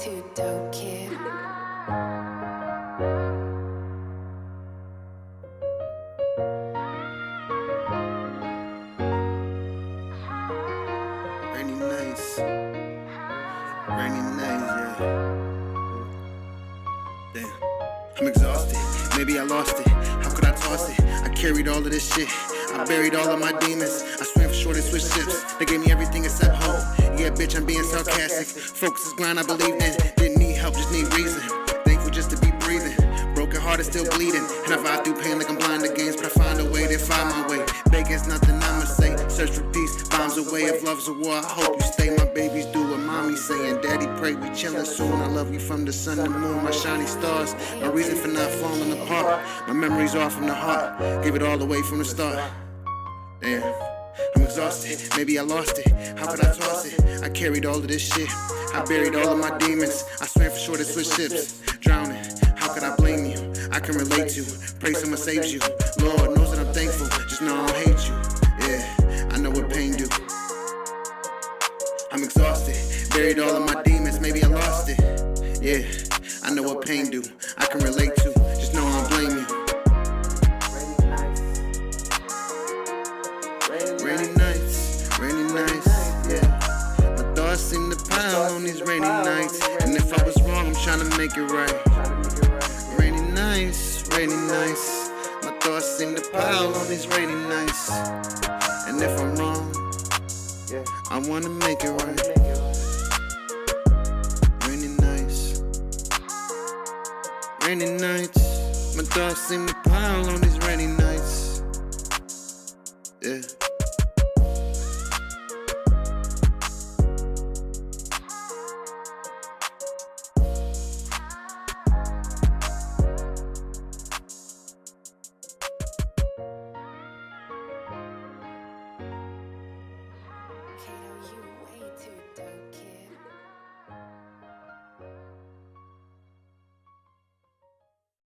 too dope, kid. Rainy nights, yeah. Damn, I'm exhausted, maybe I lost it. How could I toss it? I carried all of this shit, I buried all of my demons. I swam for shore, they switched ships. They gave me everything except hope. Yeah, bitch, I'm being sarcastic. Focus is grind, I believed in. Didn't need help, just need reason. Thankful just to be breathing. Broken heart is still bleeding. And I ride through pain like I'm blind to games, but I find a way to find my way. Begging's nothing I'ma say. Search for peace, bombs away. If love's a war, I hope you stay. My babies do what mommy's saying. Daddy pray we chillin' soon. I love you from the sun to moon, my shiny stars. No reason for not falling apart. My memories are from the heart. Give it all away from the start. Damn, I'm exhausted, maybe I lost it. How could I toss it? I carried all of this shit, I buried all of my demons. I swam for shore to switch ships, drowning. How could I blame you? I can relate to. Pray someone saves you. Lord knows that I'm thankful, just know I don't hate you. Yeah, I know what pain do. I'm exhausted, buried all of my demons, maybe I lost it. Yeah, I know what pain do. I can relate to, just know I don't blame you. Rainy nights, yeah. My thoughts seem to pile on these rainy nights. And if I was wrong, I'm trying to make it right. Rainy nights, my thoughts seem to pile on these rainy nights. And if I'm wrong, I wanna make it right. Rainy nights, my thoughts seem to pile on these rainy nights.